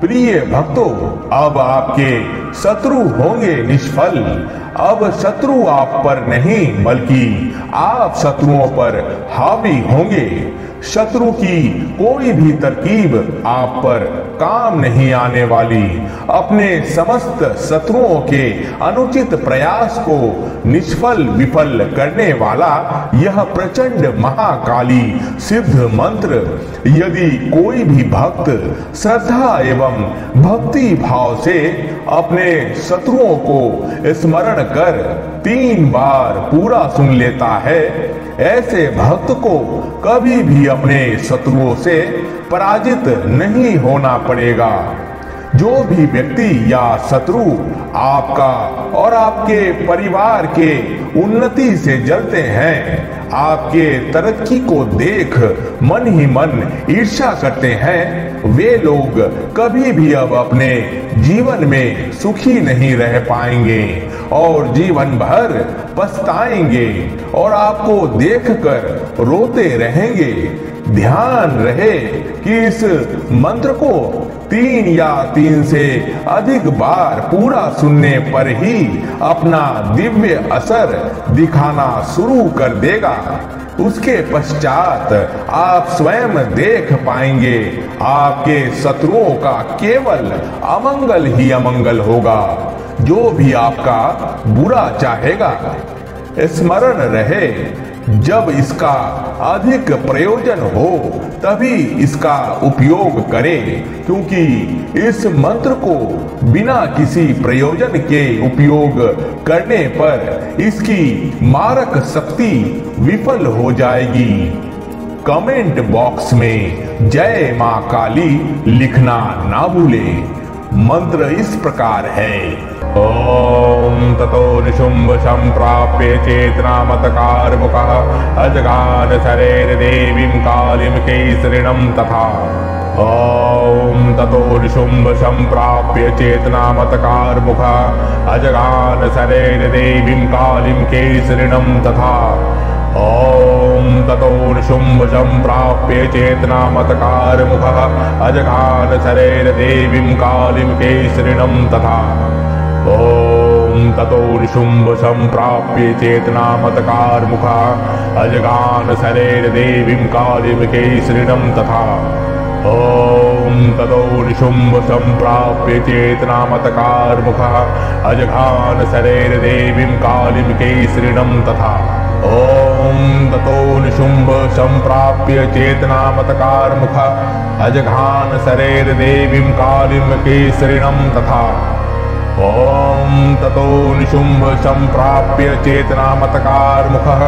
प्रिय भक्तों, अब आपके शत्रु होंगे निष्फल। अब शत्रु आप पर नहीं बल्कि आप शत्रुओं पर हावी होंगे। शत्रु की कोई भी तरकीब आप पर काम नहीं आने वाली। अपने समस्त शत्रुओं के अनुचित प्रयास को निष्फल विफल करने वाला यह प्रचंड महाकाली सिद्ध मंत्र यदि कोई भी भक्त श्रद्धा एवं भक्ति भाव से अपने शत्रुओं को स्मरण कर 3 बार पूरा सुन लेता है, ऐसे भक्त को कभी भी अपने शत्रुओं से पराजित नहीं होना पड़ेगा। जो भी व्यक्ति या शत्रु आपका और आपके परिवार के उन्नति से जलते हैं, आपके तरक्की को देख मन ही मन ईर्ष्या करते हैं, वे लोग कभी भी अब अपने जीवन में सुखी नहीं रह पाएंगे और जीवन भर पछताएंगे और आपको देखकर रोते रहेंगे। ध्यान रहे कि इस मंत्र को 3 या 3 से अधिक बार पूरा सुनने पर ही अपना दिव्य असर दिखाना शुरू कर देगा। उसके पश्चात आप स्वयं देख पाएंगे आपके शत्रुओं का केवल अमंगल ही अमंगल होगा। जो भी आपका बुरा चाहेगा, स्मरण रहे जब इसका अधिक प्रयोजन हो तभी इसका उपयोग करें, क्योंकि इस मंत्र को बिना किसी प्रयोजन के उपयोग करने पर इसकी मारक शक्ति विफल हो जाएगी। कमेंट बॉक्स में जय मां काली लिखना ना भूलें। मंत्र इस प्रकार है। ओम ततो निशुंभ संप्राप्य चेतनामतकार मुखः अजगान शरेर देवीं कालीं केसरिणं तथा। ओम ततो निशुंभ संप्राप्य चेतनामतकार मुखः अजगान शरेर देवीं कालीं केसरिणं तथा। ओम ततो निशुंभ संप्राप्य चेतनामतकार मुखः अजगान शरेर देवीं कालीं केसरिणं तथा। ओम ततो निशुंभ संप्राप्य चेतनामतकार मुखः अजगान शरेर देवीं कालीं केसरिणं तथा। ओम ततो निशुंभ संप्राप्य चेतनामतकार मुखः अजगान शरेर देवीं कालीं केसरिणं तथा। ओम ततो निशुंभ संप्राप्य चेतनामतकार मुखः अजगान शरेर देवीं कालीं केसरिणं तथा। ओम ततो निशुंभ संप्राप्य चेतनामतकार मुखः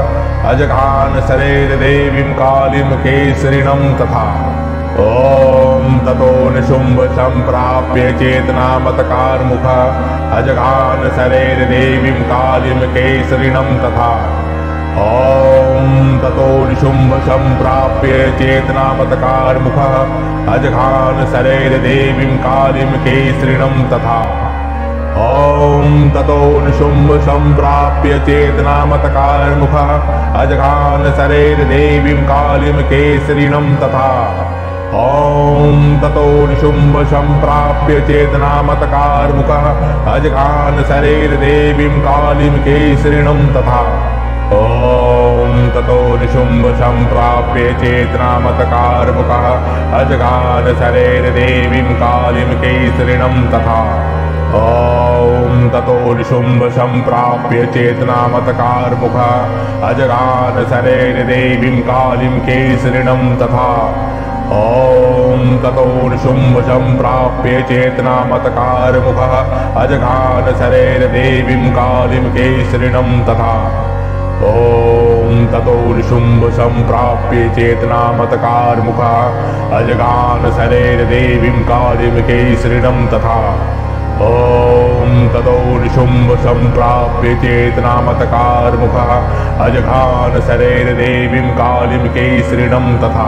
अजगान शरेर देवीं कालीं केसरिणं तथा। ओम ततो निशुंभ संप्राप्य चेतनामतकार मुखः अजगान शरेर देवीं कालीं केसरिणं तथा। ओम ततो निशुंभ संप्राप्य चेतनामतकार मुखः अजगान शरेर देवीं कालीं केसरिणं तथा। ओम ततो निशुंभ संप्राप्य चेतनामतकार मुखः अजगान शरेर देवीं कालीं केसरिणं तथा। ओम ततो निशुंभ संप्राप्य चेतनामतकार मुखः अजगान शरेर देवीं कालीं केसरिणं तथा। ओम ततो निशुंभ संप्राप्य चेतनामतकार मुखः अजगान शरेर देवीं कालीं केसरिणं तथा। ओम ततो निशुंभ संप्राप्य चेतनामतकार मुखः अजगान शरेर देवीं कालीं केसरिणं तथा। ओम ततो निशुंभ संप्राप्य चेतनामतकार मुखः अजगान शरेर देवीं कालीं केसरिणं तथा। ओम ततो निशुंभ संप्राप्य चेतनामतकार मुखः अजगान शरेर देवीं कालीं केसरिणं तथा। ओम ततो निशुंभ संप्राप्य चेतनामतकार मुखः अजगान शरेर देवीं कालीं केसरिणं तथा।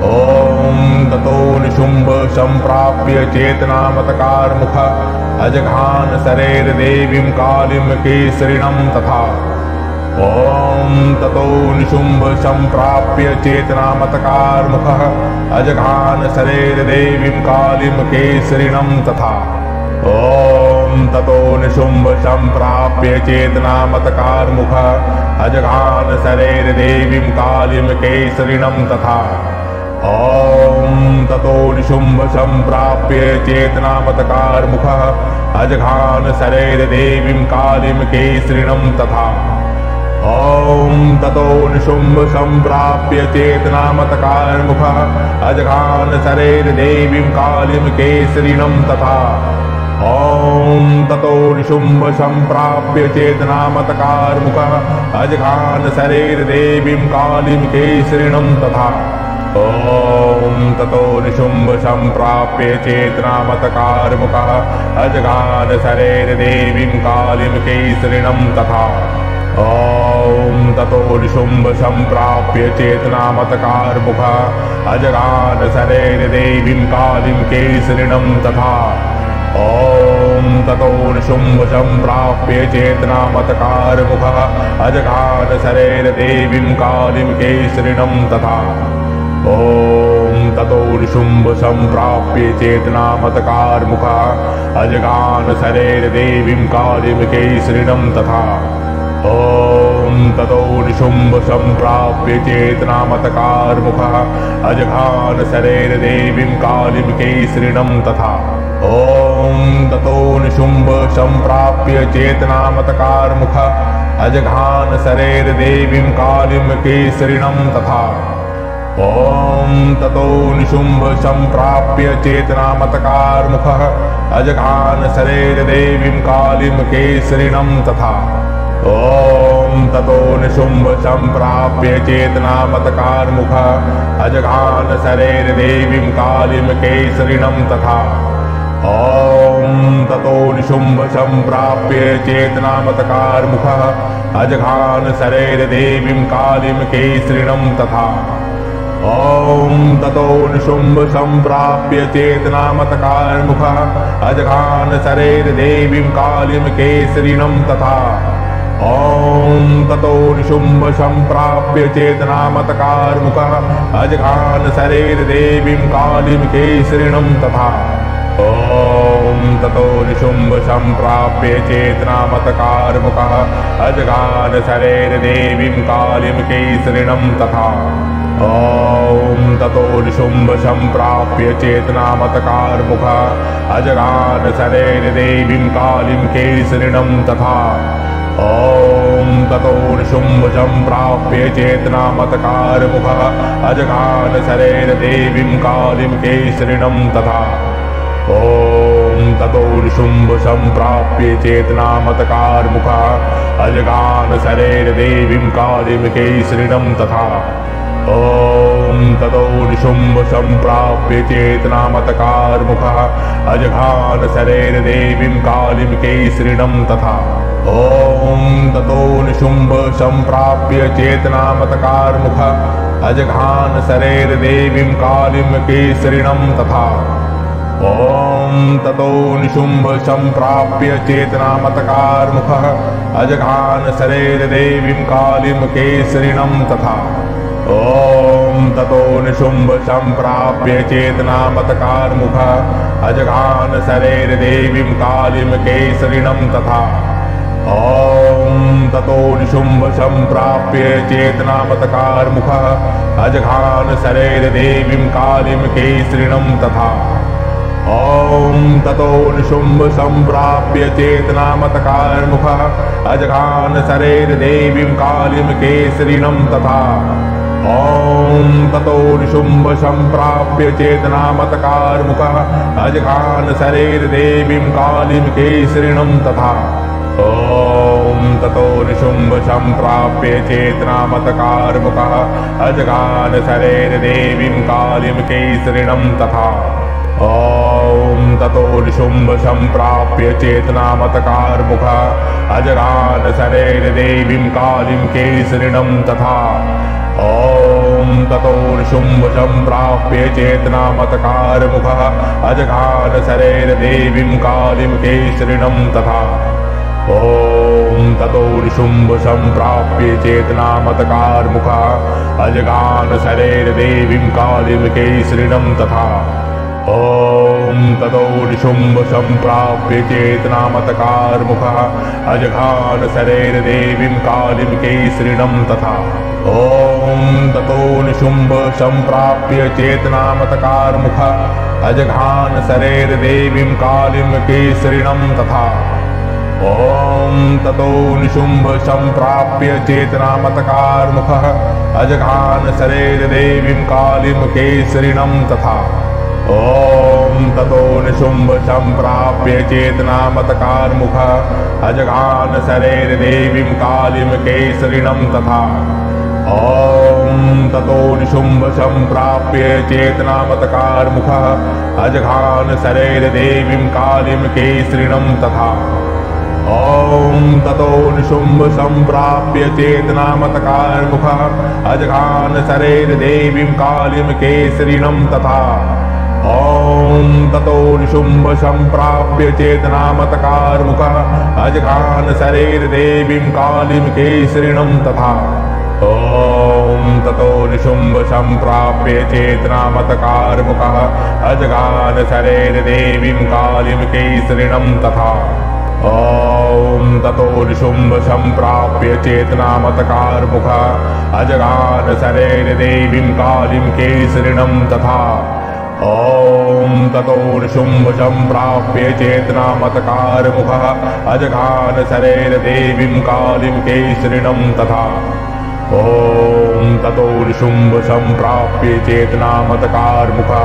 ओम ततो निशुंभ संप्राप्य चेतनामतकार मुखः अजगान शरेर देवीं कालीं केसरिणं तथा। ॐ ततो निशुम्भ सम्प्राप्य चेतनामतकारमुखः अजघान शरैर्देवीं कालीं केसरिणं तथा। ॐ ततो निशुम्भ सम्प्राप्य चेतनामतकारमुखः अजघान शरैर्देवीं कालीं केसरिणं तथा। ॐ ततो निशुम्भ सम्प्राप्य चेतनामतकारमुखः अजघान शरैर्देवीं कालीं केसरिणं तथा। ॐ ततो निशुम्भ सम्प्राप्य चेतनामतकारमुखः अजघान शरैर्देवीं कालीं केसरिणं तथा। ॐ ततो निशुम्भ सम्प्राप्य चेतनामतकारमुखः अजघान शरैर्देवीं कालीं केसरिणं तथा। ॐ ततो निशुम्भ सम्प्राप्य चेतनामतकारमुखः अजघान शरैर्देवीं कालीं केसरिणं तथा। ॐ ततो निशुम्भ सम्प्राप्य चेतनामतकारमुखः अजघान शरैर्देवीं कालीं केसरिणं तथा। ॐ ततो निशुम्भ सम्प्राप्य चेतनामतकारमुखः अजघान शरैर्देवीं कालीं केसरिणं तथा। ॐ ततो निशुम्भ सम्प्राप्य चेतनामतकारमुखः अजघान शरैर्देवीं कालीं केसरिणं तथा। ॐ ततो निशुम्भ सम्प्राप्य चेतनामतकारमुखः अजघान शरैर्देवीं कालीं केसरिणं तथा। ॐ ततो निशुम्भ सम्प्राप्य चेतनामतकारमुखः अजघान शरैर्देवीं कालीं केसरिणं तथा। ॐ ततो निशुम्भ सम्प्राप्य चेतनामतकारमुखः अजघान शरैर्देवीं कालीं केसरिणं तथा। ॐ ततो निशुम्भ सम्प्राप्य चेतनामतकारमुखः अजघान शरैर्देवीं कालीं केसरिणं तथा। ॐ ततो निशुम्भ सम्प्राप्य चेतनामतकारमुखः अजघान शरैर्देवीं कालीं केसरिणं तथा। ॐ ततो निशुम्भ सम्प्राप्य चेतनामतकारमुखः अजघान शरैर्देवीं कालीं केसरिणं तथा। ॐ ततो निशुम्भ सम्प्राप्य चेतनामतकारमुखः अजघान शरैर्देवीं कालीं केसरिणं तथा। ॐ ततो निशुम्भ सम्प्राप्य चेतनामतकारमुखः अजघान शरैर्देवीं कालीं केसरिणं तथा। ॐ ततो निशुम्भ सम्प्राप्य चेतनामतकारमुखः अजघान शरैर्देवीं कालीं केसरिणं तथा। ॐ ततो निशुम्भ सम्प्राप्य चेतनामतकारमुखः अजघान शरैर्देवीं कालीं केसरिणं तथा। ॐ ततो निशुम्भ सम्प्राप्य चेतनामतकारमुखः अजघान शरैर्देवीं कालीं केसरिणं तथा। ॐ ततो निशुम्भ सम्प्राप्य चेतनामतकारमुखः अजघान शरैर्देवीं कालीं केसरिणं तथा। ॐ ततो निशुम्भ सम्प्राप्य चेतनामतकारमुखः अजघान शरैर्देवीं कालीं केसरिणं तथा। ॐ ततो निशुम्भ सम्प्राप्य चेतनामतकारमुखः अजघान शरैर्देवीं कालीं केसरिणं तथा। ॐ ततो निशुम्भ सम्प्राप्य चेतनामतकारमुखः अजघान शरैर्देवीं कालीं केसरिणं तथा। ॐ ततो निशुम्भ सम्प्राप्य चेतनामतकारमुखः अजघान शरैर्देवीं कालीं केसरिणं तथा। ॐ ततो निशुम्भ सम्प्राप्य चेतनामतकारमुखः अजघान शरैर्देवीं कालीं केसरिणं तथा। ॐ ततो निशुम्भ सम्प्राप्य चेतनामतकारमुखः अजघान शरैर्देवीं कालीं केसरिणं तथा। ॐ ततो निशुम्भ सम्प्राप्य चेतनामतकारमुखः अजघान शरैर्देवीं कालीं केसरिणं तथा। ॐ ततो निशुम्भ सम्प्राप्य चेतनामतकारमुखः अजघान शरैर्देवीं कालीं केसरिणं तथा। ॐ ततो निशुम्भ सम्प्राप्य चेतनामतकारमुखः अजघान शरैर्देवीं कालीं केसरिणं तथा। ॐ ततो निशुम्भ सम्प्राप्य चेतनामतकारमुखः अजगान शरैर्देवीं कालीं केसरिणं तथा। ॐ ततो निशुम्भ सम्प्राप्य चेतनामतकारमुखः अजघान शरैर्देवीं कालीं केसरिणं तथा। ॐ ततो निशुम्भ सम्प्राप्य चेतनामतकारमुखः अजघान शरैर्देवीं कालीं केसरिणं तथा। ॐ ततो निशुम्भ सम्प्राप्य चेतनामतकारमुखः अजघान शरैर्देवीं कालीं केसरिणं तथा। ॐ ततो निशुम्भ सम्प्राप्य चेतनामतकारमुखः अजघान शरैर्देवीं कालीं केसरिणं तथा। ॐ ततो निशुम्भ सम्प्राप्य चेतनामतकारमुखः अजघान शरैर्देवीं कालीं केसरिणं तथा। ॐ ततो निशुम्भ सम्प्राप्य चेतनामतकारमुखः अजघान शरैर्देवीं कालीं केसरिणं तथा। ॐ ततो निशुम्भ सम्प्राप्य चेतनामतकारमुखः अजघान शरैर्देवीं कालीं केसरिणं तथा। ॐ ततो निशुम्भ सम्प्राप्य चेतनामतकारमुखः अजघान शरैर्देवीं कालीं केसरिणं तथा। ॐ ततो निशुम्भ सम्प्राप्य चेतनामतकारमुखः अजघान शरैर्देवीं कालीं केसरिणं तथा। ॐ ततो निशुम्भ सम्प्राप्य चेतनामतकारमुखः अजघान शरैर्देवीं कालीं केसरिणं तथा। ॐ ततो निशुम्भ सम्प्राप्य चेतनामतकारमुखः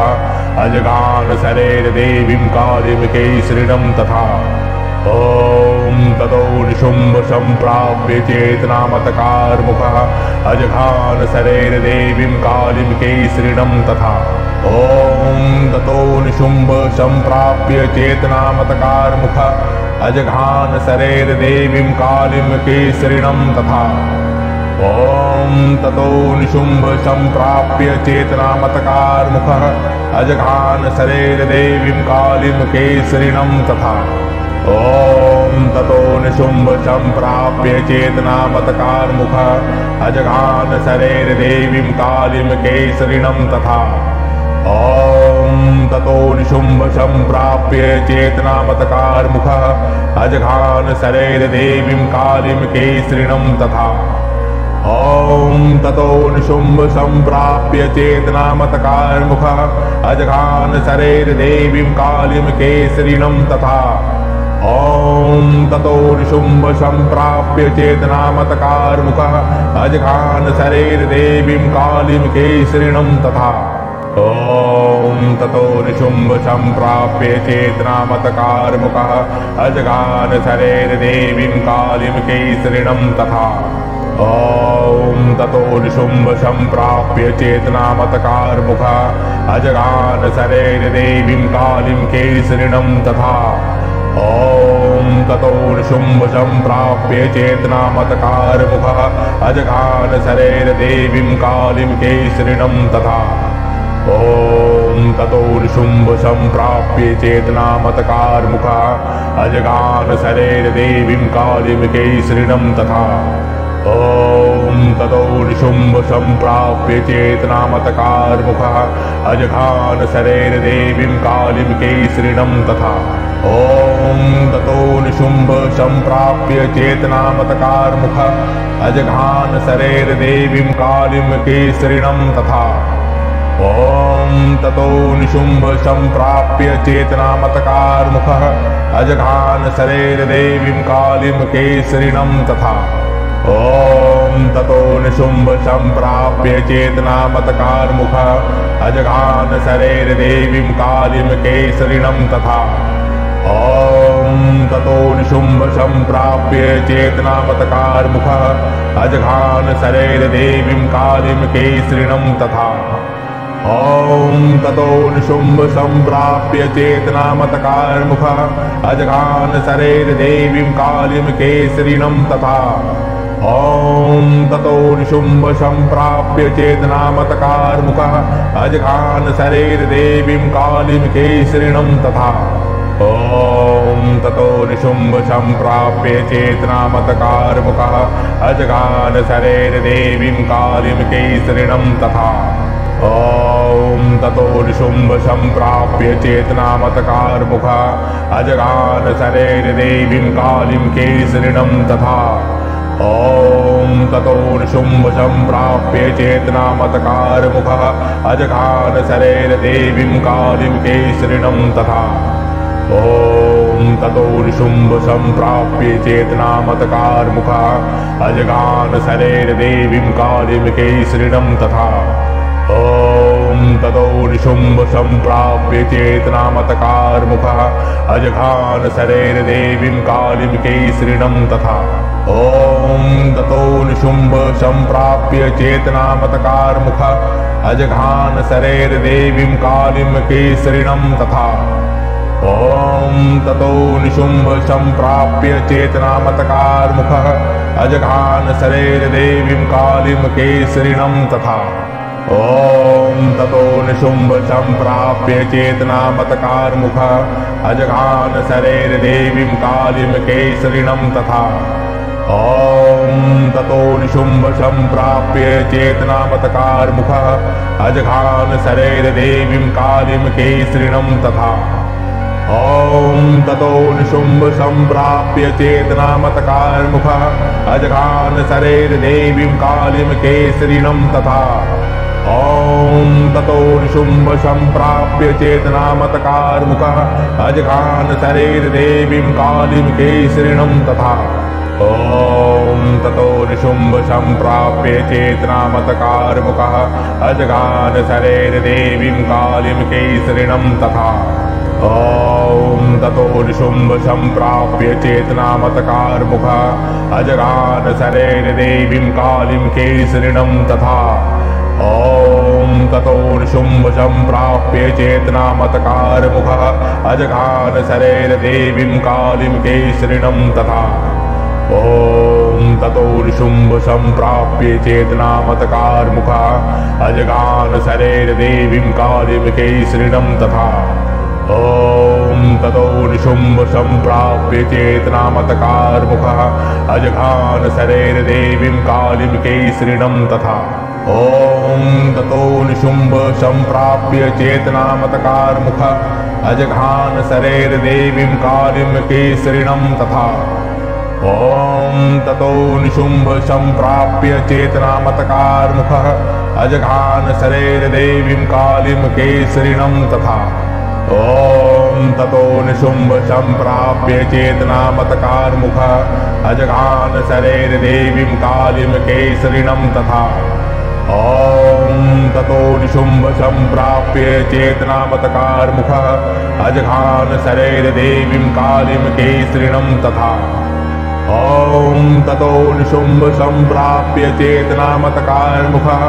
अजघान शरैर्देवीं कालीं केसरिणं तथा। ॐ ततो निशुम्भ सम्प्राप्य चेतनामतकारमुखः अजघान शरैर्देवीं कालीं केसरिणं तथा। ॐ ततो निशुम्भ सम्प्राप्य चेतनामतकारमुखः अजघान शरैर्देवीं कालीं केसरिणं तथा। ॐ ततो निशुम्भ सम्प्राप्य चेतनामतकारमुखः अजघान शरैर्देवीं कालीं केसरिणं तथा। ॐ ततो निशुम्भ सम्प्राप्य चेतनामतकारमुखः अजघान शरैर्देवीं कालीं केसरिणं तथा। ॐ ततो निशुम्भ सम्प्राप्य चेतनामतकारमुखः अजघान शरैर्देवीं कालीं केसरिणं तथा। ॐ ततो निशुम्भ सम्प्राप्य चेतनामतकारमुखः अजघान शरैर्देवीं कालीं केसरिणं तथा। ॐ ततो निशुम्भ सम्प्राप्य चेतनामतकारमुखः अजघान शरैर्देवीं कालीं केसरिणं तथा। ॐ ततो निशुम्भ सम्प्राप्य चेतनामतकारमुखः अजघान शरैर्देवीं कालीं केसरिणं तथा। ॐ ततो निशुम्भ सम्प्राप्य चेतनामतकारमुखः अजघान शरैर्देवीं कालीं केसरिणं तथा। ॐ ततो निशुम्भ सम्प्राप्य चेतनामतकारमुखः अजघान शरैर्देवीं कालीं केसरिणं तथा। ॐ ततो निशुम्भ सम्प्राप्य चेतनामतकारमुखः अजघान शरैर्देवीं कालीं केसरिणं तथा। ॐ ततो निशुम्भ सम्प्राप्य चेतनामतकारमुखः अजघान शरैर्देवीं कालीं केसरिणं तथा। ॐ ततो निशुम्भ सम्प्राप्य चेतनामतकारमुखः अजघान शरैर्देवीं कालीं केसरिणं तथा। ॐ ततो निशुम्भ सम्प्राप्य चेतनामतकारमुखः अजघान शरैर्देवीं कालीं केसरिणं तथा। ॐ ततो निशुम्भ सम्प्राप्य चेतनामतकारमुखः अजघान शरैर्देवीं कालीं केसरिणं तथा। ॐ ततो निशुम्भ सम्प्राप्य चेतनामतकारमुखः अजघान शरैर्देवीं कालीं केसरिणं तथा। ॐ ततो निशुम्भ सम्प्राप्य चेतनामतकारमुखः अजघान शरैर्देवीं कालीं केसरिणं तथा। ॐ ततो निशुम्भ सम्प्राप्य चेतनामतकारमुखः अजघान शरैर्देवीं कालीं केसरिणं तथा। ॐ ततो निशुम्भ सम्प्राप्य चेतनामतकारमुखः अजगान शरैर्देवीं कालीं केसरिणं तथा। ॐ ततो निशुम्भ सम्प्राप्य चेतनामतकारमुखः अजगान शरैर्देवीं कालीं केसरिणं तथा। ॐ ततो निशुम्भ सम्प्राप्य चेतनामतकारमुखः अजगान शरैर्देवीं कालीं केसरिणं तथा। ॐ ततो निशुम्भ सम्प्राप्य चेतनामतकारमुखः अजगान शरैर्देवीं कालीं केसरिणं तथा। ॐ ततो निशुम्भ सम्प्राप्य चेतनामतकारमुखः अजगान शरैर्देवीं कालीं केसरिणं तथा। ॐ ततो निशुम्भ सम्प्राप्य चेतनामतकारमुखः अजगान शरैर्देवीं कालीं केसरिणं तथा। ॐ ततो निशुम्भ सम्प्राप्य चेतनामतकारमुखः अजगान शरैर्देवीं कालीं केसरिणं तथा। ॐ ततो निशुम्भ सम्प्राप्य चेतनामतकारमुखः अजगान शरैर्देवीं कालीं केसरिणं तथा। ॐ ततो निशुम्भ सम्प्राप्य चेतनामतकारमुखः अजगान शरैर्देवीं कालीं केसरिणं तथा। ॐ ततो निशुम्भ सम्प्राप्य चेतनामतकारमुखः अजगान शरैर्देवीं कालीं केसरिणं तथा। ॐ ततो निशुम्भ सम्प्राप्य चेतनामतकारमुखः अजगान शरैर्देवीं कालीं केसरिणं तथा। ॐ ततो निशुम्भ सम्प्राप्य चेतनामतकारमुखः अजगान शरैर्देवीं कालीं केसरिणं तथा। ॐ ततो निशुम्भ सम्प्राप्य चेतनामतकारमुखः अजगान शरैर्देवीं कालीं केसरिणं तथा। ॐ ततो निशुम्भ सम्प्राप्य चेतनामतकारमुखः अजगान शरैर्देवीं कालीं केसरिणं तथा। ॐ ततो निशुम्भ सम्प्राप्य चेतनामतकारमुखः अजगान शरैर्देवीं कालीं केसरिणं तथा। ॐ ततो निशुम्भ सम्प्राप्य चेतनामतकारमुखः अजगान शरैर्देवीं कालीं केसरिणं तथा। ॐ ततो निशुम्भ सम्प्राप्य चेतनामतकारमुखः अजगान शरैर्देवीं कालीं केसरिणं तथा। ॐ ततो निशुम्भ सम्प्राप्य चेतनामतकारमुखः अजगान शरैर्देवीं कालीं केसरिणं तथा। ॐ ततो निशुम्भ सम्प्राप्य चेतनामतकारमुखः अजगान शरैर्देवीं कालीं केसरिणं तथा। ॐ ततो निशुम्भ सम्प्राप्य चेतनामतकारमुखः अजगान शरैर्देवीं कालीं केसरिणं तथा। ॐ ततो निशुम्भ सम्प्राप्य चेतनामतकारमुखः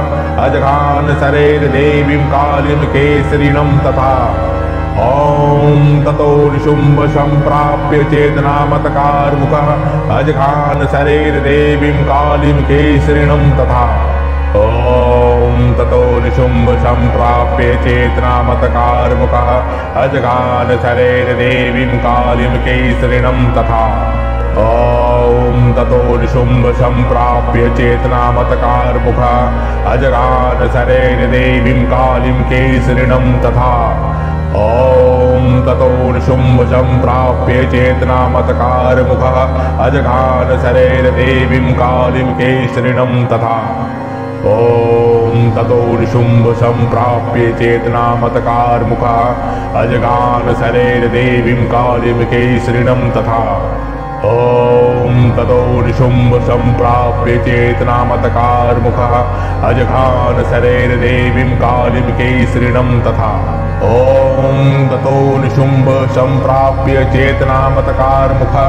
अजगान शरैर्देवीं कालीं केसरिणं तथा। ॐ ततो निशुम्भ सम्प्राप्य चेतनामतकारमुखः अजगान शरैर्देवीं कालीं केसरिणं तथा। ॐ ततो निशुम्भ सम्प्राप्य चेतनामतकारमुखः अजगान शरैर्देवीं कालीं केसरिणं तथा। ॐ ततो निशुम्भ सम्प्राप्य चेतनामतकारमुखः अजगान शरैर्देवीं कालीं केसरिणं तथा। ॐ ततो निशुम्भ सम्प्राप्य चेतनामतकारमुखः अजगान शरैर्देवीं कालीं केसरिणं तथा। ॐ ततो निशुम्भ सम्प्राप्य चेतनामतकारमुखः अजगान शरैर्देवीं कालीं केसरिणं तथा। ॐ ततो निशुम्भ सम्प्राप्य चेतनामतकारमुखः अजगान शरैर्देवीं कालीं केसरिणं तथा। ॐ ततो निशुम्भ सम्प्राप्य चेतनामतकारमुखः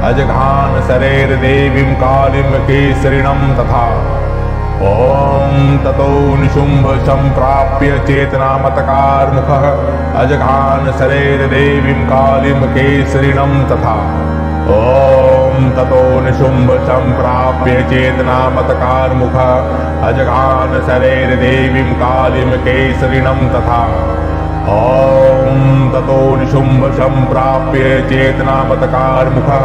अजगान शरैर्देवीं कालीं केसरिणं तथा। ॐ ततो निशुम्भ सम्प्राप्य चेतनामतकारमुखः अजगान शरैर्देवीं कालीं केसरिणं तथा। ॐ ततो निशुम्भ सम्प्राप्य चेतनामतकारमुखः अजगान शरैर्देवीं कालीं केसरिणं तथा। ॐ ततो निशुम्भ सम्प्राप्य चेतनामतकारमुखः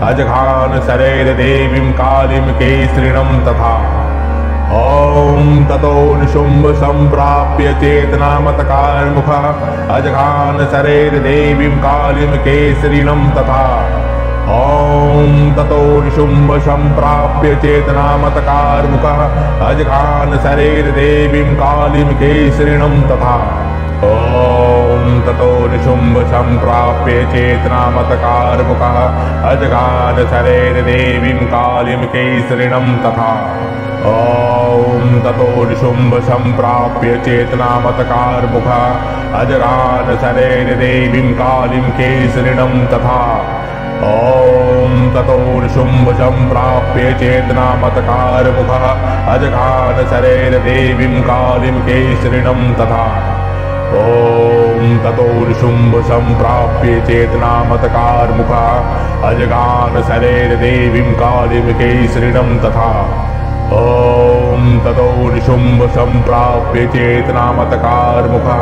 अजघान शरैर्देवीं कालीं केसरिणं तथा। ॐ ततो निशुम्भ सम्प्राप्य चेतनामतकारमुखः अजघान शरैर्देवीं कालीं केसरिणं तथा। ॐ ततो निशुम्भ सम्प्राप्य चेतनामतकारमुखः अजघान शरैर्देवीं कालीं केसरिणं तथा। ॐ ततो निशुम्भ सम्प्राप्य चेतनामतकारमुखः अजघान शरैर्देवीं कालीं केसरिणं तथा। ॐ ततो निशुम्भ सम्प्राप्य चेतनामतकारमुखः अजघान शरैर्देवीं कालीं केसरिणं तथा। ॐ ततो निशुम्भ सम्प्राप्य चेतनामतकारमुखः अजघान शरैर्देवीं कालीं केसरिणं तथा। ॐ ततो निशुम्भ सम्प्राप्य चेतनामतकारमुखः अजघान शरैर्देवीं कालीं केसरिणं तथा। ॐ ततो निशुम्भ सम्प्राप्य चेतनामतकारमुखः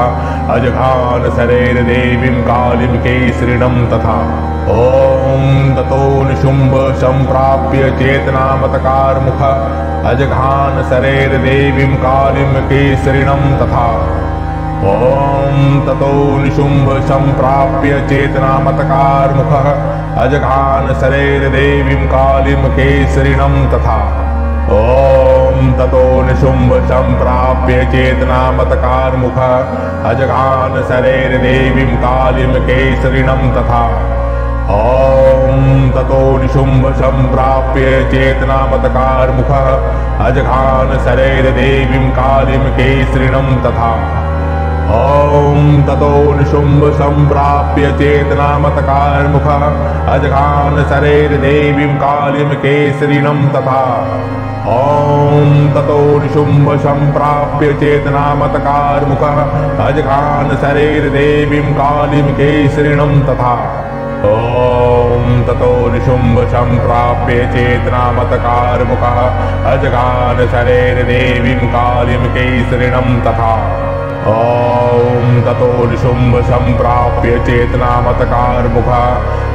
अजघान शरैर्देवीं कालीं केसरिणं तथा। ॐ ततो निशुम्भ सम्प्राप्य चेतनामतकारमुखः अजघान शरैर्देवीं कालीं केसरिणं तथा। ॐ ततो निशुम्भ सम्प्राप्य चेतनामतकारमुखः अजघान शरैर्देवीं कालीं केसरिणं तथा। ॐ ततो निशुम्भ सम्प्राप्य चेतनामतकारमुखः अजघान शरैर्देवीं कालीं केसरिणं तथा। ॐ ततो निशुम्भ सम्प्राप्य चेतनामतकारमुखः अजघान शरैर्देवीं कालीं केसरिणं तथा। ॐ ततो निशुम्भ सम्प्राप्य चेतनामतकारमुखः अजघान शरैर्देवीं कालीं केसरिणं तथा। ॐ ततो निशुम्भ सम्प्राप्य चेतनामतकारमुखः अजघान शरैर्देवीं कालीं केसरिणं तथा। ॐ ततो निशुम्भ सम्प्राप्य चेतनामतकारमुखः अजघान शरैर्देवीं कालीं केसरिणं तथा। ॐ ततो निशुम्भ सम्प्राप्य चेतनामतकारमुखः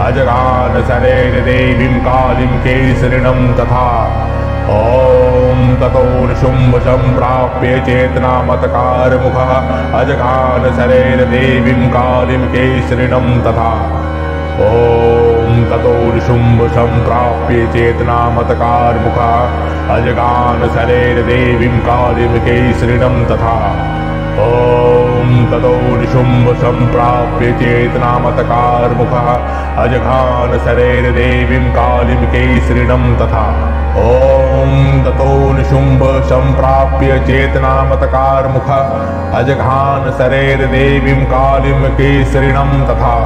अजघान शरैर्देवीं कालीं केसरिणं तथा। ॐ ततो निशुम्भ सम्प्राप्य चेतनामतकारमुखः अजघान शरैर्देवीं कालीं केसरिणं तथा। ॐ ततो निशुम्भ सम्प्राप्य चेतनामतकारमुखः अजघान शरैर्देवीं कालीं केसरिणं तथा। ॐ ततो निशुम्भ सम्प्राप्य चेतनामतकारमुखः अजघान शरैर्देवीं कालीं केसरिणं तथा। ॐ ततो निशुम्भ सम्प्राप्य चेतनामतकारमुखः अजघान शरैर्देवीं कालीं केसरिणं तथा।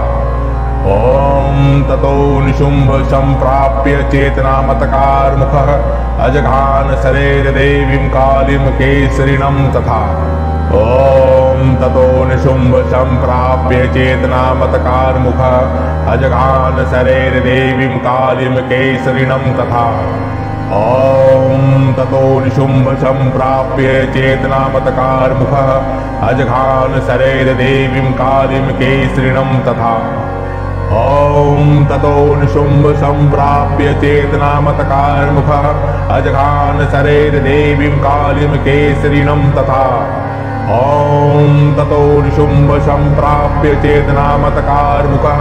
ॐ ततो निशुम्भ सम्प्राप्य चेतनामतकारमुखः अजघान शरैर्देवीं कालीं केसरिणं तथा। ॐ ततो निशुम्भ सम्प्राप्य चेतनामतकारमुखः अजघान शरैर्देवीं कालीं केसरिणं तथा। ॐ ततो निशुम्भ सम्प्राप्य चेतनामतकारमुखः अजघान शरैर्देवीं कालीं केसरिणं तथा। ॐ ततो निशुम्भ सम्प्राप्य चेतनामतकारमुखः अजघान शरैर्देवीं कालीं केसरिणं तथा। ॐ ततो निशुम्भ सम्प्राप्य चेतनामतकारमुखः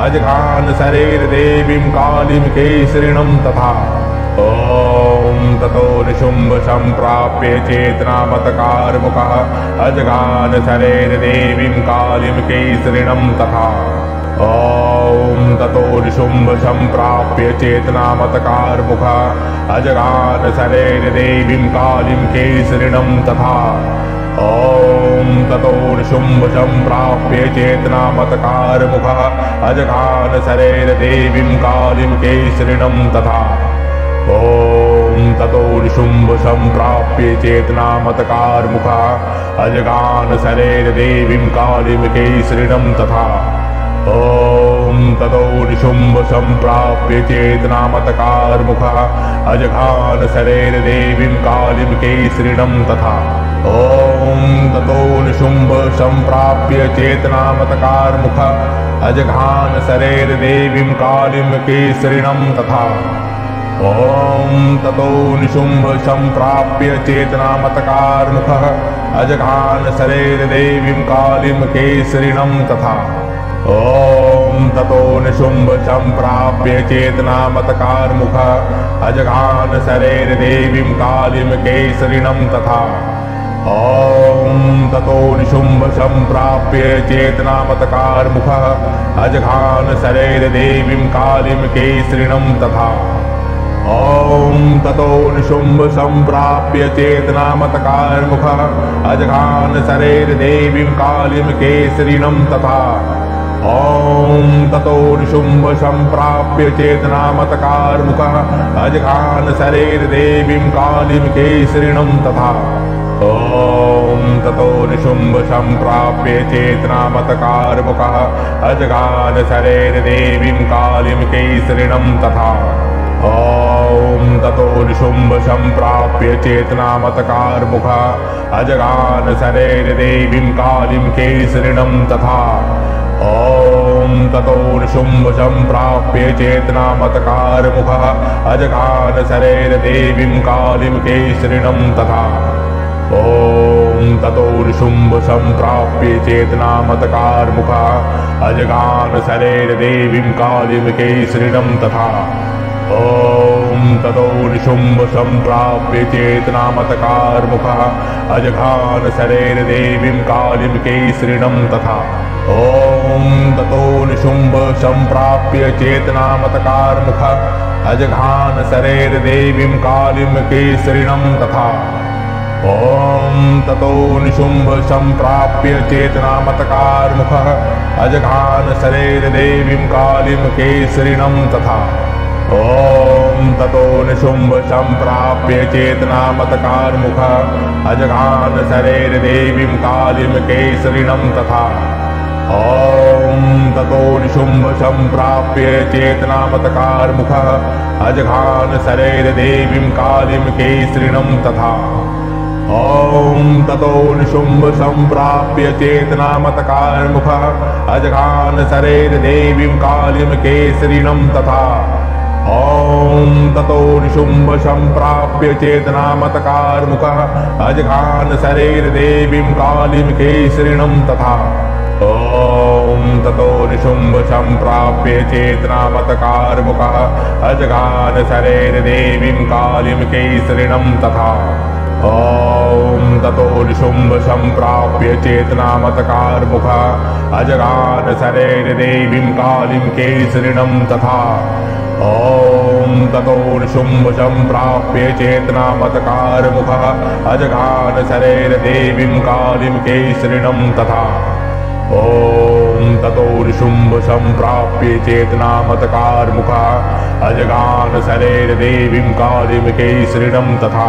अजघान शरैर्देवीं कालीं केसरिणं तथा। ॐ ततो निशुम्भ सम्प्राप्य चेतनामतकारमुखः अजघान शरैर्देवीं कालीं केसरिणं तथा। ॐ ततो निशुम्भ सम्प्राप्य चेतनामतकारमुखः अजघान शरैर्देवीं कालीं केसरिणं तथा। ॐ ततो निशुम्भ सम्प्राप्य चेतनामतकारमुखः अजघान शरैर्देवीं कालीं केसरिणं तथा। ॐ ततो निशुम्भ सम्प्राप्य चेतनामतकारमुखः अजघान शरैर्देवीं कालीं केसरिणं तथा। ॐ ततो निशुम्भ सम्प्राप्य चेतनामतकारमुखः अजघान शरैर्देवीं कालीं केसरिणं तथा। ॐ ततो निशुम्भ सम्प्राप्य चेतनामतकारमुख अजघान शरैर्देवीं कालीं केसरिणं तथा। ॐ ततो निशुम्भ सम्प्राप्य चेतनामतकारमुखः अजघान शरैर्देवीं कालीं केसरिणं तथा। ॐ ततो निशुम्भ सम्प्राप्य चेतनामतकारमुखः अजघान शरैर्देवीं कालीं केसरिणं तथा। ॐ ततो निशुम्भ सम्प्राप्य चेतनामतकारमुखः अजघान शरैर्देवीं कालीं केसरिणं तथा। ॐ ततो निशुम्भ सम्प्राप्य चेतनामतकारमुखः अजघान शरैर्देवीं कालीं केसरिणं तथा। ॐ ततो निशुम्भ सम्प्राप्य चेतनामतकारमुखः अजघान शरैर्देवीं कालीं केसरिणं तथा। ॐ ततो निशुम्भ सम्प्राप्य चेतनामतकारमुखः अजघान शरैर्देवीं कालीं केसरिणं तथा। ॐ ततो निशुम्भ सम्प्राप्य चेतनामतकारमुखः अजघान शरैर्देवीं कालीं केसरिणं तथा। ॐ ततो निशुम्भ सम्प्राप्य चेतनामतकारमुखः अजघान शरैर्देवीं कालीं केसरिणं तथा। ॐ ततो निशुम्भ सम्प्राप्य चेतनामतकारमुखः अजघान शरैर्देवीं कालीं केसरिणं तथा। ॐ ततो निशुम्भ सम्प्राप्य चेतनामतकारमुखः अजघान शरैर्देवीं कालीं केसरिणं तथा। ॐ ततो निशुम्भ सम्प्राप्य चेतनामतकारमुखः अजघान शरैर्देवीं कालीं केसरिणं तथा। ॐ ततो निशुम्भ सम्प्राप्य चेतनामतकारमुखः अजघान शरैर्देवीं कालीं केसरिणं तथा। ॐ ततो निशुम्भ सम्प्राप्य चेतनामतकारमुखः अजघान शरैर्देवीं कालीं केसरिणं तथा। ॐ ततो निशुम्भ सम्प्राप्य चेतनामतकारमुखः अजघान शरैर्देवीं कालीं केसरिणं तथा। ॐ ततो निशुम्भ सम्प्राप्य चेतनामतकारमुखः अजघान शरैर्देवीं कालीं केसरिणं तथा। ॐ ततो निशुम्भ सम्प्राप्य चेतनामतकारमुखः अजघान शरैर्देवीं कालीं केसरिणं तथा। ॐ ततो निशुम्भ सम्प्राप्य चेतनामतकारमुखः अजघान शरैर्देवीं कालीं केसरिणं तथा। ॐ ततो निशुम्भ सम्प्राप्य चेतनामतकारमुखः अजघान शरैर्देवीं कालीं केसरिणं तथा। ॐ ततो निशुम्भ सम्प्राप्य चेतनामतकारमुखः अजघान शरैर्देवीं कालीं केसरिणं तथा। ॐ ततो निशुम्भ सम्प्राप्य चेतनामतकारमुखः अजघान शरैर्देवीं कालीं केसरिणं तथा।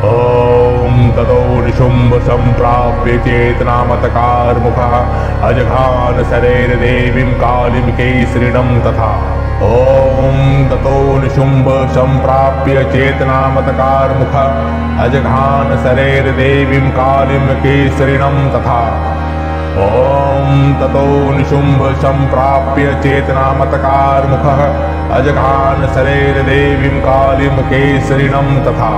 ॐ ततो निशुम्भ सम्प्राप्य चेतनामतकारमुखः अजघान शरैर्देवीं कालीं केसरिणं तथा। ॐ ततो निशुम्भ सम्प्राप्य चेतनामतकारमुखः अजघान शरैर्देवीं कालीं केसरिणं तथा। ॐ ततो निशुम्भ सम्प्राप्य चेतनामतकारमुखः अजघान शरैर्देवीं कालीं केसरिणं तथा।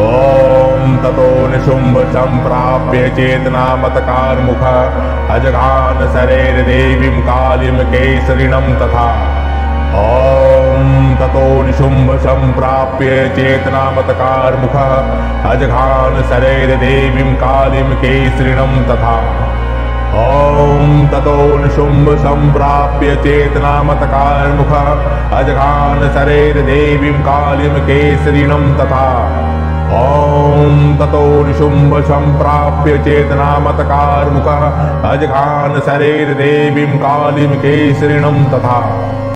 ॐ ततो निशुम्भ सम्प्राप्य चेतनामतकारमुखः अजघान शरैर्देवीं कालीं केसरिणं तथा। ॐ ततो निशुम्भ सम्प्राप्य चेतनामतकारमुखः अजघान शरैर्देवीं कालीं केसरिणं तथा। ॐ ततो निशुम्भ सम्प्राप्य चेतनामतकारमुखः अजघान शरैर्देवीं कालीं केसरिणं तथा। ॐ ततो निशुम्भ सम्प्राप्य चेतनामतकारमुखः अजघान शरैर्देवीं कालीं केसरिणं तथा।